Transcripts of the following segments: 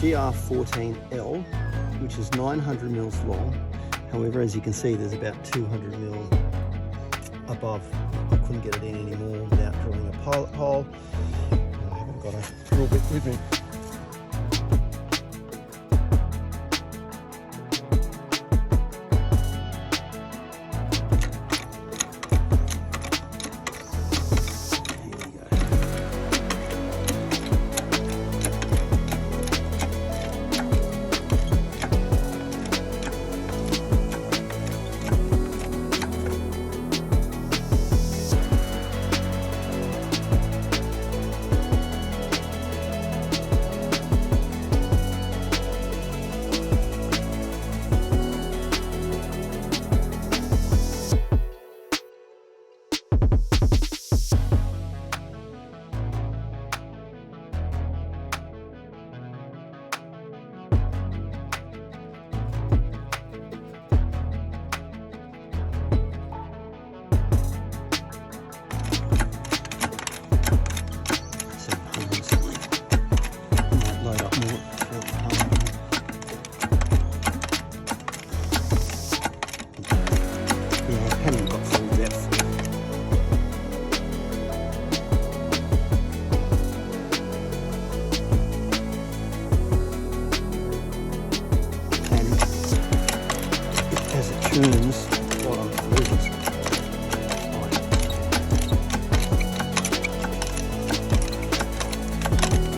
GR14L, which is 900 mils long. However, as you can see, there's about 200 mil above. I couldn't get it in anymore without drilling a pilot hole. I haven't got a drill bit with me. Tunes what I'm losing.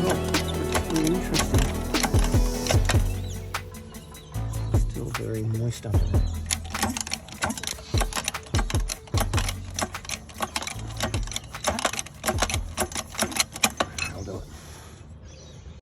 Oh, really interesting. Still very moist under there.